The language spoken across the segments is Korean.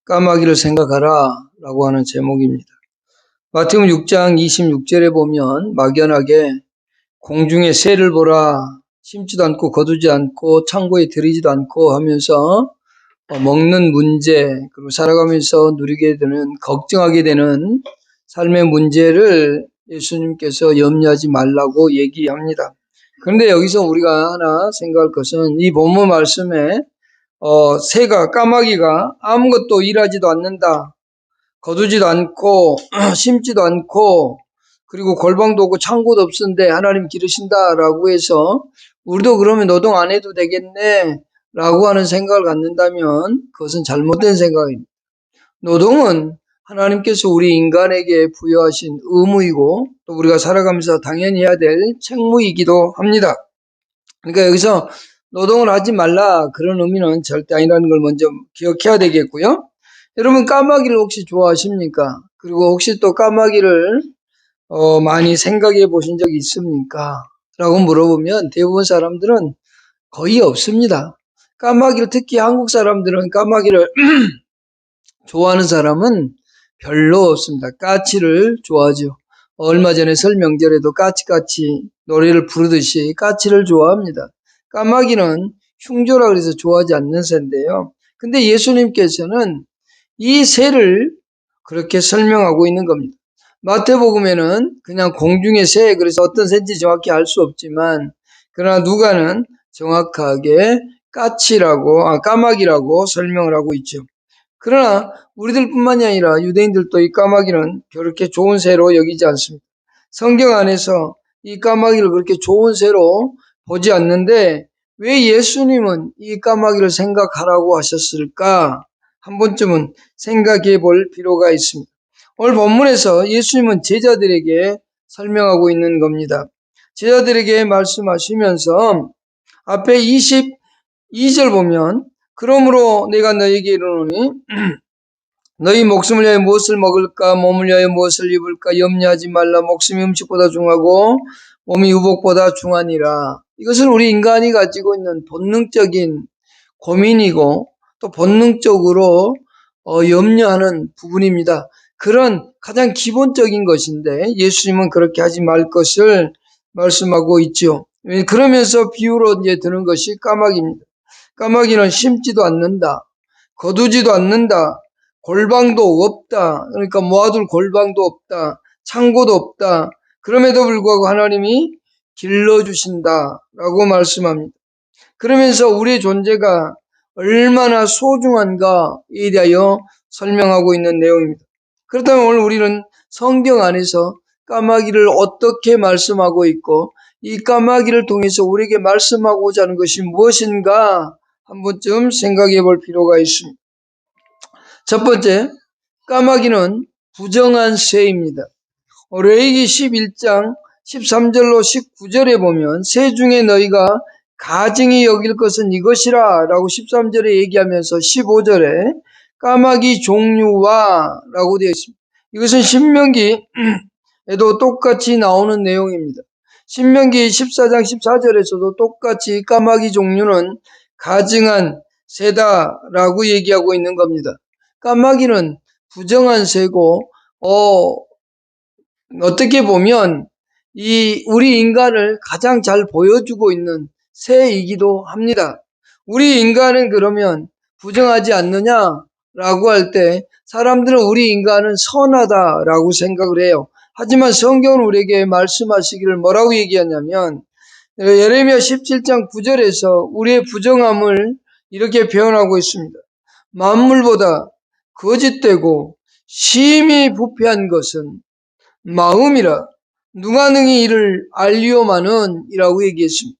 까마귀를 생각하라 라고 하는 제목입니다. 마태복음 6장 26절에 보면 막연하게 공중의 새를 보라, 심지도 않고 거두지 않고 창고에 들이지도 않고 하면서 먹는 문제, 그리고 살아가면서 누리게 되는, 걱정하게 되는 삶의 문제를 예수님께서 염려하지 말라고 얘기합니다. 그런데 여기서 우리가 하나 생각할 것은 이 본문 말씀에 새가, 까마귀가 아무것도 일하지도 않는다, 거두지도 않고 심지도 않고 그리고 골방도 없고 창고도 없는데 하나님 기르신다라고 해서 우리도 그러면 노동 안 해도 되겠네 라고 하는 생각을 갖는다면 그것은 잘못된 생각입니다. 노동은 하나님께서 우리 인간에게 부여하신 의무이고 또 우리가 살아가면서 당연히 해야 될 책무이기도 합니다. 그러니까 여기서 노동을 하지 말라 그런 의미는 절대 아니라는 걸 먼저 기억해야 되겠고요. 여러분 까마귀를 혹시 좋아하십니까? 그리고 혹시 또 까마귀를 많이 생각해 보신 적이 있습니까? 라고 물어보면 대부분 사람들은 거의 없습니다. 까마귀를, 특히 한국 사람들은 까마귀를 좋아하는 사람은 별로 없습니다. 까치를 좋아하죠. 얼마 전에 설 명절에도 까치까치 노래를 부르듯이 까치를 좋아합니다. 까마귀는 흉조라 그래서 좋아하지 않는 새인데요. 근데 예수님께서는 이 새를 그렇게 설명하고 있는 겁니다. 마태복음에는 그냥 공중의 새, 그래서 어떤 새인지 정확히 알 수 없지만 그러나 누가는 정확하게 까마귀라고 설명을 하고 있죠. 그러나 우리들뿐만이 아니라 유대인들도 이 까마귀는 그렇게 좋은 새로 여기지 않습니다. 성경 안에서 이 까마귀를 그렇게 좋은 새로 보지 않는데 왜 예수님은 이 까마귀를 생각하라고 하셨을까? 한 번쯤은 생각해 볼 필요가 있습니다. 오늘 본문에서 예수님은 제자들에게 설명하고 있는 겁니다. 제자들에게 말씀하시면서 앞에 22절 보면 그러므로 내가 너희에게 이르노니 너희 목숨을 위하여 무엇을 먹을까 몸을 위하여 무엇을 입을까 염려하지 말라. 목숨이 음식보다 중하고 몸이 유복보다 중하니라. 이것은 우리 인간이 가지고 있는 본능적인 고민이고 또 본능적으로 염려하는 부분입니다. 그런 가장 기본적인 것인데 예수님은 그렇게 하지 말 것을 말씀하고 있죠. 그러면서 비유로 이제 드는 것이 까마귀입니다. 까마귀는 심지도 않는다, 거두지도 않는다, 골방도 없다. 그러니까 모아둘 골방도 없다, 창고도 없다. 그럼에도 불구하고 하나님이 길러주신다라고 말씀합니다. 그러면서 우리의 존재가 얼마나 소중한가에 대하여 설명하고 있는 내용입니다. 그렇다면 오늘 우리는 성경 안에서 까마귀를 어떻게 말씀하고 있고 이 까마귀를 통해서 우리에게 말씀하고자 하는 것이 무엇인가 한 번쯤 생각해 볼 필요가 있습니다. 첫 번째, 까마귀는 부정한 새입니다. 레위기 11장 13절로 19절에 보면 새 중에 너희가 가증히 여길 것은 이것이라 라고 13절에 얘기하면서 15절에 까마귀 종류와 라고 되어 있습니다. 이것은 신명기에도 똑같이 나오는 내용입니다. 신명기 14장 14절에서도 똑같이 까마귀 종류는 가증한 새다라고 얘기하고 있는 겁니다. 까마귀는 부정한 새고 어떻게 보면 우리 인간을 가장 잘 보여주고 있는 새이기도 합니다. 우리 인간은 그러면 부정하지 않느냐라고 할 때 사람들은 우리 인간은 선하다라고 생각을 해요. 하지만 성경은 우리에게 말씀하시기를 뭐라고 얘기하냐면 예레미야 17장 9절에서 우리의 부정함을 이렇게 표현하고 있습니다. 만물보다 거짓되고 심히 부패한 것은 마음이라 누가 능히 이를 알리오마는 이라고 얘기했습니다.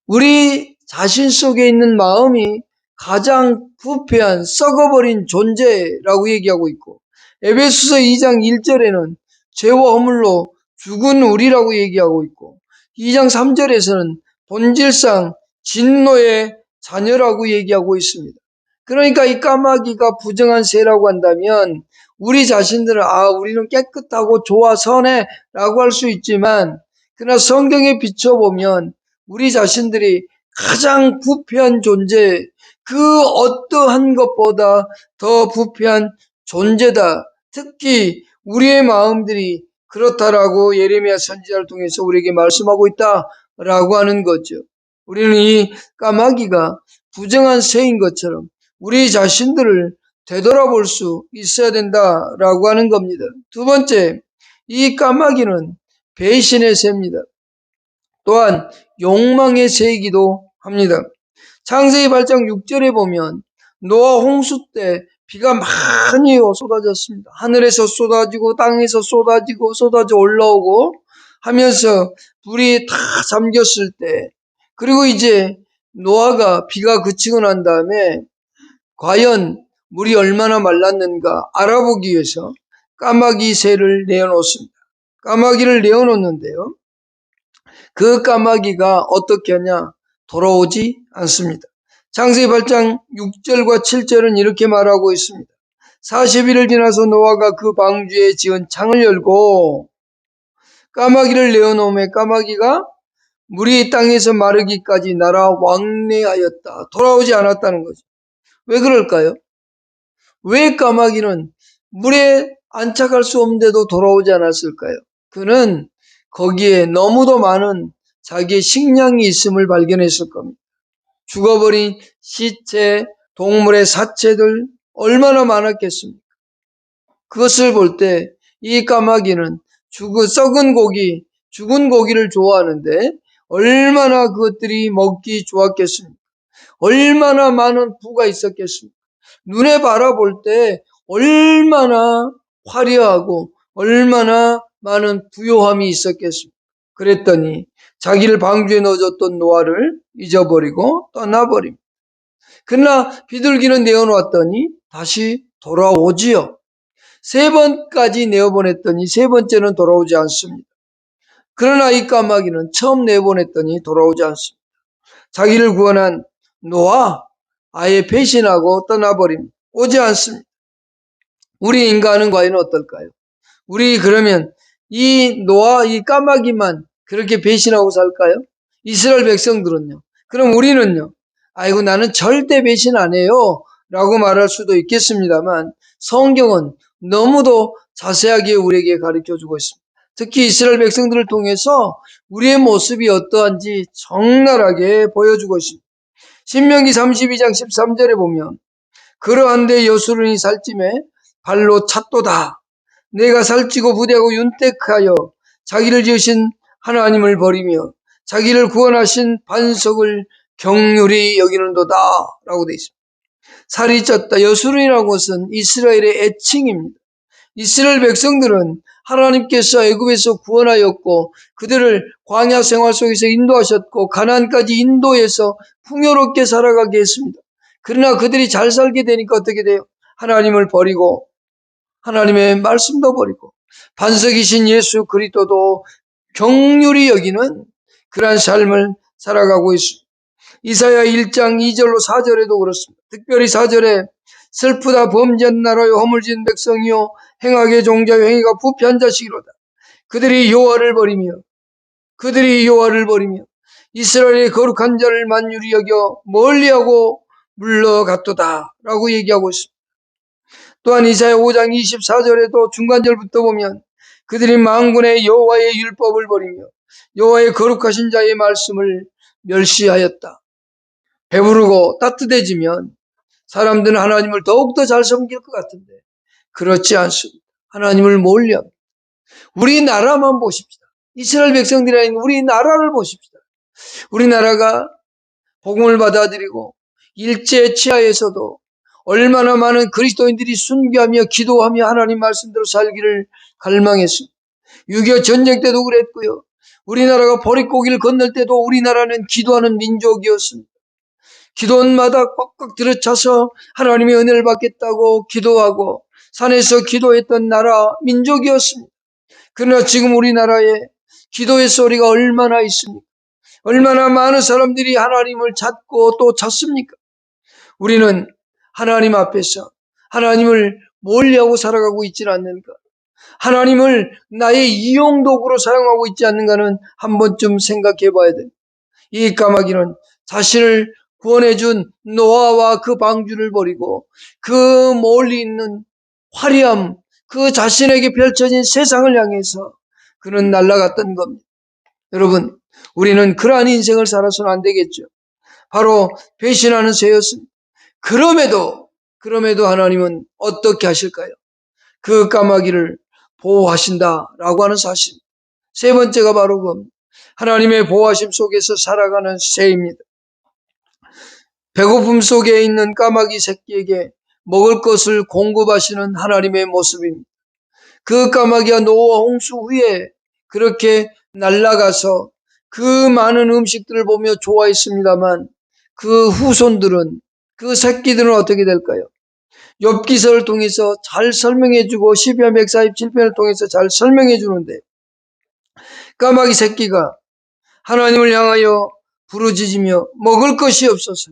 우리 자신 속에 있는 마음이 가장 부패한 썩어버린 존재라고 얘기하고 있고 에베소서 2장 1절에는 죄와 허물로 죽은 우리라고 얘기하고 있고 2장 3절에서는 본질상 진노의 자녀라고 얘기하고 있습니다. 그러니까 이 까마귀가 부정한 새라고 한다면 우리 자신들은 우리는 깨끗하고 좋아 선해 라고 할 수 있지만 그러나 성경에 비춰보면 우리 자신들이 가장 부패한 존재, 그 어떠한 것보다 더 부패한 존재다. 특히 우리의 마음들이 그렇다라고 예레미야 선지자를 통해서 우리에게 말씀하고 있다라고 하는 거죠. 우리는 이 까마귀가 부정한 새인 것처럼 우리 자신들을 되돌아볼 수 있어야 된다라고 하는 겁니다. 두 번째, 이 까마귀는 배신의 새입니다. 또한 욕망의 새이기도 합니다. 창세기 8장 6절에 보면 노아 홍수 때 비가 많이 쏟아졌습니다. 하늘에서 쏟아지고 땅에서 쏟아져 올라오고 하면서 불이 다 잠겼을 때, 그리고 이제 노아가 비가 그치고 난 다음에 과연 물이 얼마나 말랐는가 알아보기 위해서 까마귀 새를 내어놓습니다. 까마귀를 내어놓는데요, 그 까마귀가 어떻게 하냐? 돌아오지 않습니다. 창세기 8장 6절과 7절은 이렇게 말하고 있습니다. 40일을 지나서 노아가 그 방주에 지은 창을 열고 까마귀를 내어놓음에 까마귀가 물이 땅에서 마르기까지 날아 왕래하였다. 돌아오지 않았다는 거죠. 왜 그럴까요? 왜 까마귀는 물에 안착할 수 없는데도 돌아오지 않았을까요? 그는 거기에 너무도 많은 자기의 식량이 있음을 발견했을 겁니다. 죽어버린 시체, 동물의 사체들 얼마나 많았겠습니까? 그것을 볼 때 이 까마귀는 썩은 고기, 죽은 고기를 좋아하는데 얼마나 그것들이 먹기 좋았겠습니까? 얼마나 많은 부가 있었겠습니까? 눈에 바라볼 때 얼마나 화려하고 얼마나 많은 부요함이 있었겠습니까? 그랬더니 자기를 방주에 넣어줬던 노아를 잊어버리고 떠나버립니다. 그러나 비둘기는 내어놓았더니 다시 돌아오지요. 3번까지 내어보냈더니 3번째는 돌아오지 않습니다. 그러나 이 까마귀는 처음 내보냈더니 돌아오지 않습니다. 자기를 구원한 노아 아예 배신하고 떠나버립니다. 오지 않습니다. 우리 인간은 과연 어떨까요? 우리 그러면 이 노아, 이 까마귀만 그렇게 배신하고 살까요? 이스라엘 백성들은요. 그럼 우리는요. 아이고 나는 절대 배신 안 해요 라고 말할 수도 있겠습니다만 성경은 너무도 자세하게 우리에게 가르쳐주고 있습니다. 특히 이스라엘 백성들을 통해서 우리의 모습이 어떠한지 적나라하게 보여주고 있습니다. 신명기 32장 13절에 보면 그러한데 여수론이 살찜에 발로 찼도다. 내가 살찌고 부대하고 윤택하여 자기를 지으신 하나님을 버리며 자기를 구원하신 반석을 경휼히 여기는도다 라고 되어 있습니다. 살이 쪘다. 여수론이라는 것은 이스라엘의 애칭입니다. 이스라엘 백성들은 하나님께서 애굽에서 구원하였고 그들을 광야 생활 속에서 인도하셨고 가나안까지 인도해서 풍요롭게 살아가게 했습니다. 그러나 그들이 잘 살게 되니까 어떻게 돼요? 하나님을 버리고 하나님의 말씀도 버리고 반석이신 예수 그리스도도 경휼히 여기는 그러한 삶을 살아가고 있습니다. 이사야 1장 2절로 4절에도 그렇습니다. 특별히 4절에 슬프다 범죄한 나라요 허물진 백성이요 행악의 종자요 행위가 부패한 자식이로다. 그들이 여호와를 버리며 이스라엘의 거룩한 자를 만유리 여겨 멀리하고 물러갔도다 라고 얘기하고 있습니다. 또한 이사야 5장 24절에도 중간절부터 보면 그들이 만군의 여호와의 율법을 버리며 여호와의 거룩하신 자의 말씀을 멸시하였다. 배부르고 따뜻해지면 사람들은 하나님을 더욱더 잘 섬길 것 같은데 그렇지 않습니다. 하나님을 멀리합니다. 우리나라만 보십시다. 이스라엘 백성들이 아닌 우리나라를 보십시다. 우리나라가 복음을 받아들이고 일제 치하에서도 얼마나 많은 그리스도인들이 순교하며 기도하며 하나님 말씀대로 살기를 갈망했습니다. 6.25 전쟁 때도 그랬고요. 우리나라가 보릿고기를 건널 때도 우리나라는 기도하는 민족이었습니다. 기도원마다 꽉꽉 들어차서 하나님의 은혜를 받겠다고 기도하고 산에서 기도했던 나라 민족이었습니다. 그러나 지금 우리나라에 기도의 소리가 얼마나 있습니까? 얼마나 많은 사람들이 하나님을 찾고 또 찾습니까? 우리는 하나님 앞에서 하나님을 멀리하고 살아가고 있지는 않는가? 하나님을 나의 이용도구로 사용하고 있지 않는가는 한 번쯤 생각해 봐야 됩니다. 이 까마귀는 자신을 구원해준 노아와 그 방주를 버리고 그 멀리 있는 화려함, 그 자신에게 펼쳐진 세상을 향해서 그는 날아갔던 겁니다. 여러분, 우리는 그러한 인생을 살아서는 안 되겠죠. 바로 배신하는 새였습니다. 그럼에도 하나님은 어떻게 하실까요? 그 까마귀를 보호하신다라고 하는 사실. 세 번째가 바로 그 하나님의 보호하심 속에서 살아가는 새입니다. 배고픔 속에 있는 까마귀 새끼에게 먹을 것을 공급하시는 하나님의 모습입니다. 그 까마귀가 노아 홍수 후에 그렇게 날아가서 그 많은 음식들을 보며 좋아했습니다만 그 후손들은, 그 새끼들은 어떻게 될까요? 욥기서를 통해서 잘 설명해주고 시편 147편을 통해서 잘 설명해주는데 까마귀 새끼가 하나님을 향하여 부르짖으며 먹을 것이 없어서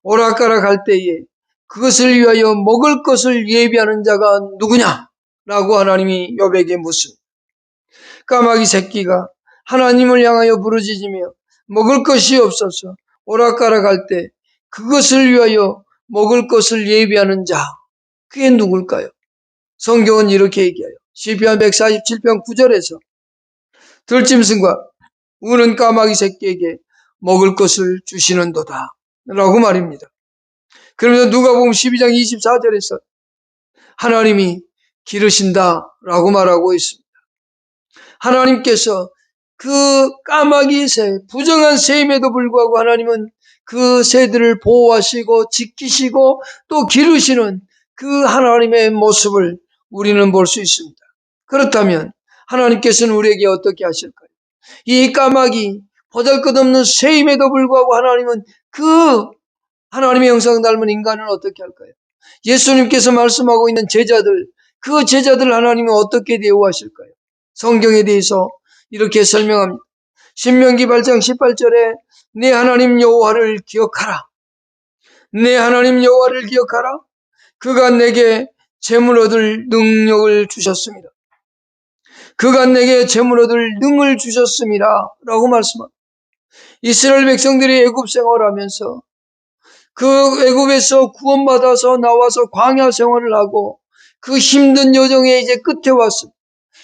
오락가락 할 때에 그것을 위하여 먹을 것을 예비하는 자가 누구냐? 라고 하나님이 욥에게 묻습니다. 까마귀 새끼가 하나님을 향하여 부르짖으며 먹을 것이 없어서 오락가락 할 때 그것을 위하여 먹을 것을 예비하는 자, 그게 누굴까요? 성경은 이렇게 얘기해요. 시편 147편 9절에서 들짐승과 우는 까마귀 새끼에게 먹을 것을 주시는도다 라고 말입니다. 그러면서 누가복음 12장 24절에서 하나님이 기르신다 라고 말하고 있습니다. 하나님께서 그 까마귀 새, 부정한 새임에도 불구하고 하나님은 그 새들을 보호하시고 지키시고 또 기르시는 그 하나님의 모습을 우리는 볼 수 있습니다. 그렇다면 하나님께서는 우리에게 어떻게 하실까요? 이 까마귀, 보잘것없는 새임에도 불구하고 하나님은 그 하나님의 형상 닮은 인간을 어떻게 할까요? 예수님께서 말씀하고 있는 제자들, 그 제자들 하나님은 어떻게 대우하실까요? 성경에 대해서 이렇게 설명합니다. 신명기 8장 18절에 내 하나님 여호와를 기억하라. 내 하나님 여호와를 기억하라. 그가 내게 재물 얻을 능력을 주셨습니다. 그가 내게 재물 얻을 능을 주셨습니다. 라고 말씀합니다. 이스라엘 백성들이 애굽 생활하면서 그 애굽에서 구원받아서 나와서 광야 생활을 하고 그 힘든 여정의 이제 끝에 왔습니다.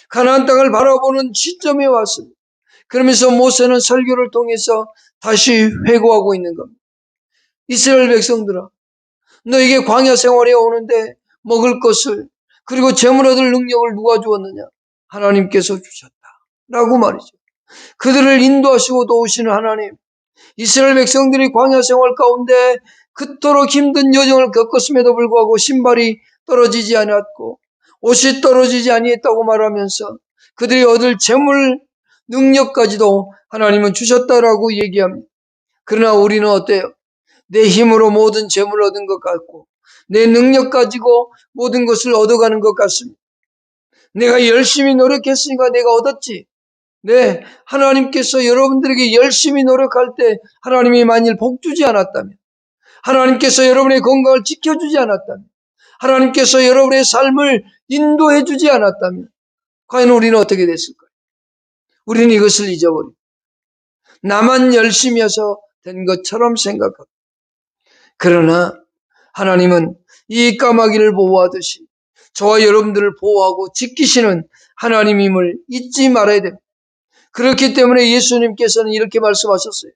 가나안 땅을 바라보는 시점에 왔습니다. 그러면서 모세는 설교를 통해서 다시 회고하고 있는 겁니다. 이스라엘 백성들아, 너에게 광야 생활에 오는데 먹을 것을 그리고 재물 얻을 능력을 누가 주었느냐? 하나님께서 주셨다 라고 말이죠. 그들을 인도하시고 도우시는 하나님, 이스라엘 백성들이 광야 생활 가운데 그토록 힘든 여정을 겪었음에도 불구하고 신발이 떨어지지 않았고 옷이 떨어지지 아니했다고 말하면서 그들이 얻을 재물 능력까지도 하나님은 주셨다라고 얘기합니다. 그러나 우리는 어때요? 내 힘으로 모든 재물을 얻은 것 같고 내 능력 가지고 모든 것을 얻어가는 것 같습니다. 내가 열심히 노력했으니까 내가 얻었지. 네, 하나님께서 여러분들에게 열심히 노력할 때 하나님이 만일 복 주지 않았다면, 하나님께서 여러분의 건강을 지켜주지 않았다면, 하나님께서 여러분의 삶을 인도해 주지 않았다면 과연 우리는 어떻게 됐을까요? 우리는 이것을 잊어버립니다. 나만 열심히 해서 된 것처럼 생각합니다. 그러나 하나님은 이 까마귀를 보호하듯이 저와 여러분들을 보호하고 지키시는 하나님임을 잊지 말아야 됩니다. 그렇기 때문에 예수님께서는 이렇게 말씀하셨어요.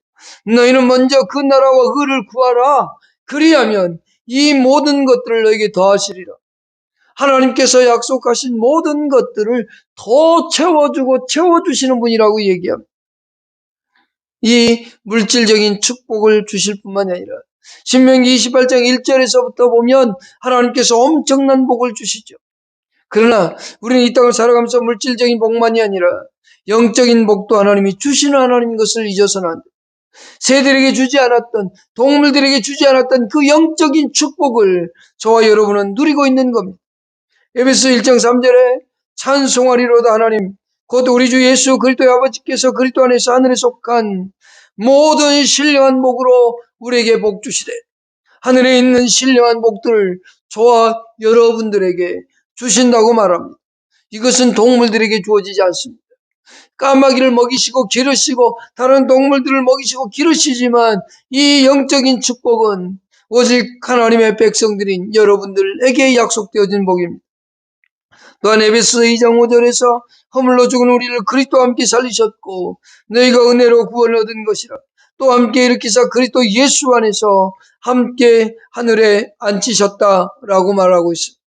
너희는 먼저 그 나라와 의를 구하라. 그리하면 이 모든 것들을 너에게 더하시리라. 하나님께서 약속하신 모든 것들을 더 채워주고 채워주시는 분이라고 얘기합니다. 이 물질적인 축복을 주실 뿐만이 아니라 신명기 28장 1절에서부터 보면 하나님께서 엄청난 복을 주시죠. 그러나 우리는 이 땅을 살아가면서 물질적인 복만이 아니라 영적인 복도 하나님이 주시는 하나님인 것을 잊어서는 안 돼요. 새들에게 주지 않았던, 동물들에게 주지 않았던 그 영적인 축복을 저와 여러분은 누리고 있는 겁니다. 에베소 1장 3절에 찬송하리로다 하나님 곧 우리 주 예수 그리스도의 아버지께서 그리스도 안에서 하늘에 속한 모든 신령한 복으로 우리에게 복 주시되 하늘에 있는 신령한 복들을 저와 여러분들에게 주신다고 말합니다. 이것은 동물들에게 주어지지 않습니다. 까마귀를 먹이시고 기르시고 다른 동물들을 먹이시고 기르시지만 이 영적인 축복은 오직 하나님의 백성들인 여러분들에게 약속되어진 복입니다. 또한 에베소 2장 5절에서 허물로 죽은 우리를 그리스도와 함께 살리셨고 너희가 은혜로 구원을 얻은 것이라. 또 함께 일으키사 그리스도 예수 안에서 함께 하늘에 앉히셨다라고 말하고 있습니다.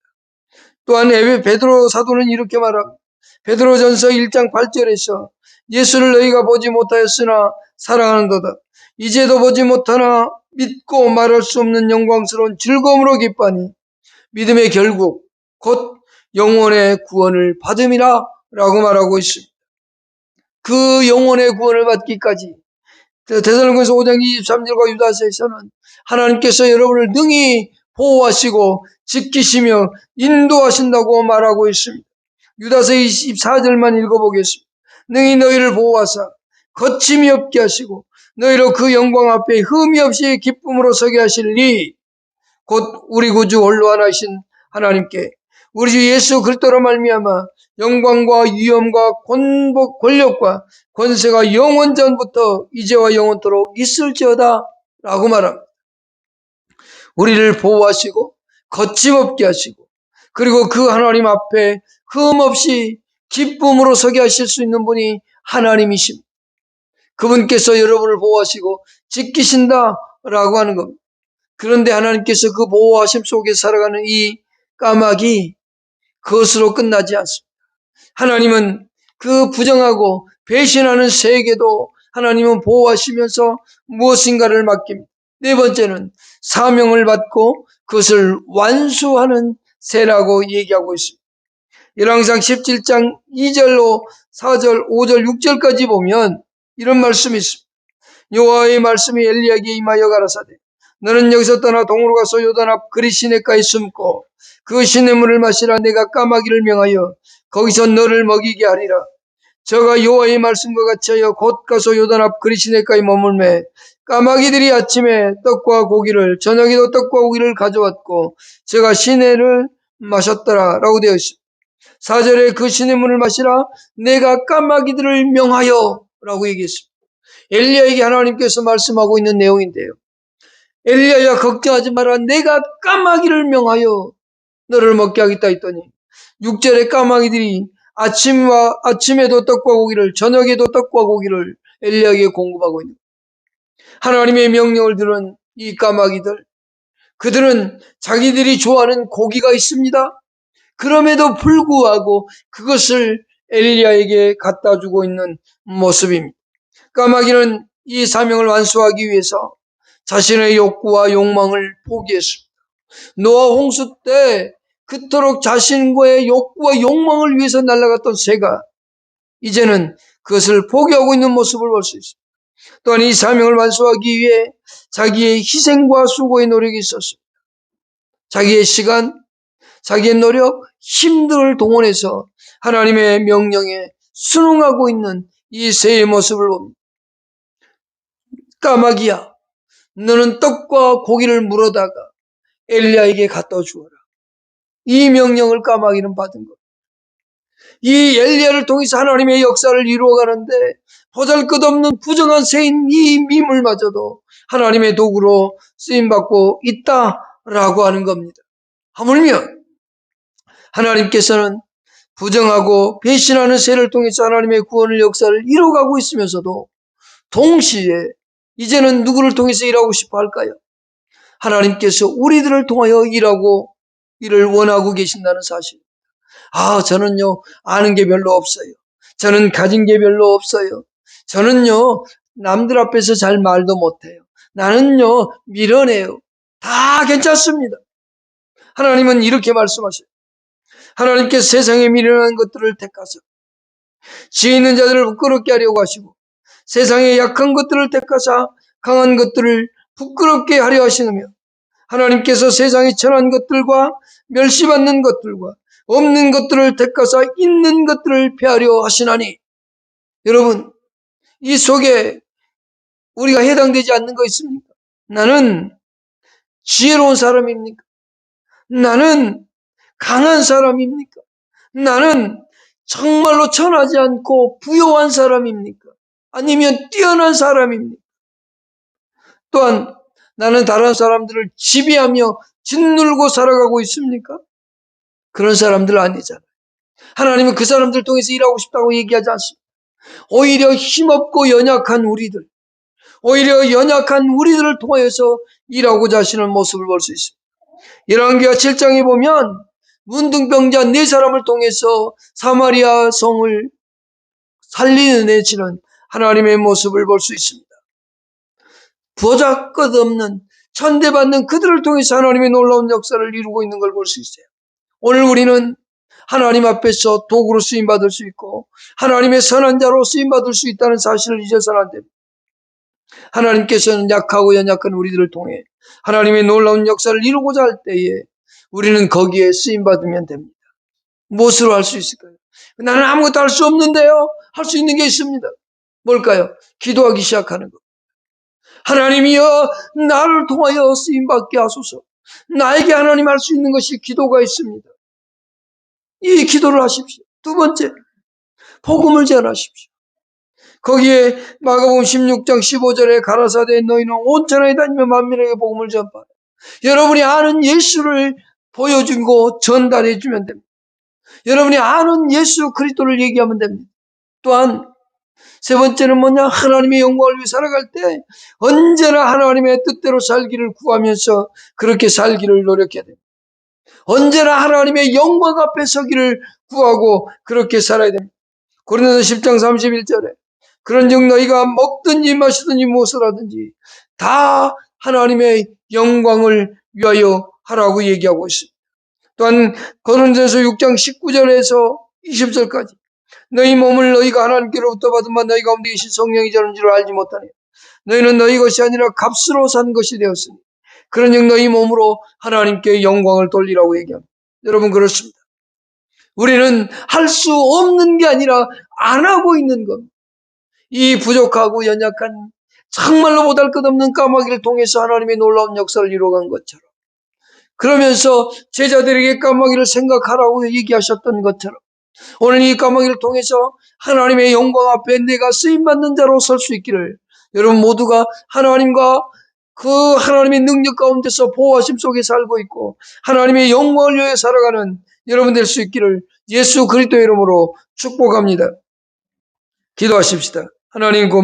또한 베드로 사도는 이렇게 말합니다. 베드로전서 1장 8절에서 예수를 너희가 보지 못하였으나 사랑하는도다. 이제도 보지 못하나 믿고 말할 수 없는 영광스러운 즐거움으로 기뻐하니 믿음의 결국 곧 영혼의 구원을 받음이라 라고 말하고 있습니다. 그 영혼의 구원을 받기까지 데살로니가서 5장 23절과 유다서에서는 하나님께서 여러분을 능히 보호하시고 지키시며 인도하신다고 말하고 있습니다. 유다서 24절만 읽어보겠습니다. 능히 너희를 보호하사 거침이 없게 하시고 너희로 그 영광 앞에 흠이 없이 기쁨으로 서게 하시리니 곧 우리 구주 홀로 하나이신 하나님께 우리 주 예수 그리스도로 말미암아 영광과 위엄과 권력과 권세가 영원 전부터 이제와 영원토록 있을지어다 라고 말합니다. 우리를 보호하시고 거침없게 하시고 그리고 그 하나님 앞에 흠없이 기쁨으로 서게 하실 수 있는 분이 하나님이십니다. 그분께서 여러분을 보호하시고 지키신다라고 하는 겁니다. 그런데 하나님께서 그 보호하심 속에 살아가는 이 까마귀 그것으로 끝나지 않습니다. 하나님은 그 부정하고 배신하는 세계도 하나님은 보호하시면서 무엇인가를 맡깁니다. 네 번째는 사명을 받고 그것을 완수하는 새라고 얘기하고 있습니다. 열왕기상 17장 2절로 4절, 5절, 6절까지 보면 이런 말씀이 있습니다. 여호와의 말씀이 엘리야에게 임하여 가라사대 너는 여기서 떠나 동으로 가서 요단 앞 그리 시내가에 숨고 그 시냇물을 마시라. 내가 까마귀를 명하여 거기서 너를 먹이게 하리라. 저가 여호와의 말씀과 같이 하여 곧 가서 요단 앞 그리 시내가에 머물매 까마귀들이 아침에 떡과 고기를 저녁에도 떡과 고기를 가져왔고 제가 시내를 마셨더라 라고 되어 있습니다. 4절에 그 시냇물을 마시라. 내가 까마귀들을 명하여 라고 얘기했습니다. 엘리야에게 하나님께서 말씀하고 있는 내용인데요. 엘리야야 걱정하지 마라. 내가 까마귀를 명하여 너를 먹게 하겠다 했더니 6절에 까마귀들이 아침에도 떡과 고기를 저녁에도 떡과 고기를 엘리야에게 공급하고 있는 하나님의 명령을 들은 이 까마귀들 그들은 자기들이 좋아하는 고기가 있습니다. 그럼에도 불구하고 그것을 엘리야에게 갖다 주고 있는 모습입니다. 까마귀는 이 사명을 완수하기 위해서 자신의 욕구와 욕망을 포기했습니다. 노아 홍수 때 그토록 자신과의 욕구와 욕망을 위해서 날아갔던 새가 이제는 그것을 포기하고 있는 모습을 볼 수 있습니다. 또한 이 사명을 완수하기 위해 자기의 희생과 수고의 노력이 있었습니다. 자기의 시간, 자기의 노력, 힘들을 동원해서 하나님의 명령에 순응하고 있는 이 새의 모습을 봅니다. 까마귀야, 너는 떡과 고기를 물어다가 엘리야에게 갖다 주어라. 이 명령을 까마귀는 받은 것. 이 엘리야를 통해서 하나님의 역사를 이루어가는데 보잘것없는 부정한 새인 이 미물마저도 하나님의 도구로 쓰임받고 있다라고 하는 겁니다. 하물며 하나님께서는 부정하고 배신하는 새를 통해서 하나님의 구원의 역사를 이루어가고 있으면서도 동시에 이제는 누구를 통해서 일하고 싶어 할까요? 하나님께서 우리들을 통하여 일을 원하고 계신다는 사실. 저는요, 아는 게 별로 없어요. 저는 가진 게 별로 없어요. 저는요, 남들 앞에서 잘 말도 못해요. 나는요, 미련해요. 다 괜찮습니다. 하나님은 이렇게 말씀하셔요. 하나님께서 세상에 미련한 것들을 택하사 지혜 있는 자들을 부끄럽게 하려고 하시고 세상에 약한 것들을 택하사 강한 것들을 부끄럽게 하려 하시느며 하나님께서 세상에 천한 것들과 멸시받는 것들과 없는 것들을 택하사 있는 것들을 폐하려 하시나니 여러분 이 속에 우리가 해당되지 않는 거 있습니까? 나는 지혜로운 사람입니까? 나는 강한 사람입니까? 나는 정말로 천하지 않고 부요한 사람입니까? 아니면 뛰어난 사람입니까? 또한 나는 다른 사람들을 지배하며 짓눌고 살아가고 있습니까? 그런 사람들 아니잖아요. 하나님은 그 사람들 통해서 일하고 싶다고 얘기하지 않습니다. 오히려 힘없고 연약한 우리들, 오히려 연약한 우리들을 통해서 일하고자 하시는 모습을 볼 수 있습니다. 열왕기하 7장에 보면 문둥병자 4사람을 통해서 사마리아 성을 살리는 내치는 하나님의 모습을 볼 수 있습니다. 보잘것없는 천대받는 그들을 통해서 하나님의 놀라운 역사를 이루고 있는 걸 볼 수 있어요. 오늘 우리는 하나님 앞에서 도구로 쓰임받을 수 있고 하나님의 선한 자로 쓰임받을 수 있다는 사실을 잊어서는 안 됩니다. 하나님께서는 약하고 연약한 우리들을 통해 하나님의 놀라운 역사를 이루고자 할 때에 우리는 거기에 쓰임받으면 됩니다. 무엇으로 할 수 있을까요? 나는 아무것도 할 수 없는데요. 할 수 있는 게 있습니다. 뭘까요? 기도하기 시작하는 것. 하나님이여 나를 통하여 쓰임받게 하소서. 나에게 하나님 할 수 있는 것이 기도가 있습니다. 이 기도를 하십시오. 두 번째, 복음을 전하십시오. 거기에 마가복음 16장 15절에 가라사대 너희는 온 천하에 다니며 만민에게 복음을 전파하라. 여러분이 아는 예수를 보여주고 전달해 주면 됩니다. 여러분이 아는 예수 그리스도를 얘기하면 됩니다. 또한 세 번째는 뭐냐? 하나님의 영광을 위해 살아갈 때 언제나 하나님의 뜻대로 살기를 구하면서 그렇게 살기를 노력해야 됩니다. 언제나 하나님의 영광 앞에 서기를 구하고 그렇게 살아야 됩니다. 고린도서 10장 31절에 그런즉 너희가 먹든지 마시든지 무엇을 하든지 다 하나님의 영광을 위하여 하라고 얘기하고 있습니다. 또한 고린도서 6장 19절에서 20절까지 너희 몸을 너희가 하나님께로부터 받은 바 너희 가운데 계신 성령이 저는 줄 알지 못하네. 너희는 너희 것이 아니라 값으로 산 것이 되었으니 그런즉 너희 몸으로 하나님께 영광을 돌리라고 얘기합니다. 여러분 그렇습니다. 우리는 할 수 없는 게 아니라 안 하고 있는 겁니다. 이 부족하고 연약한 정말로 보잘것없는 까마귀를 통해서 하나님의 놀라운 역사를 이루어간 것처럼 그러면서 제자들에게 까마귀를 생각하라고 얘기하셨던 것처럼 오늘 이 까마귀를 통해서 하나님의 영광 앞에 내가 쓰임받는 자로 설 수 있기를 여러분 모두가 하나님과 그 하나님의 능력 가운데서 보호하심 속에 살고 있고 하나님의 영광을 위해 살아가는 여러분 될 수 있기를 예수 그리스도의 이름으로 축복합니다. 기도하십시다. 하나님 고맙습니다.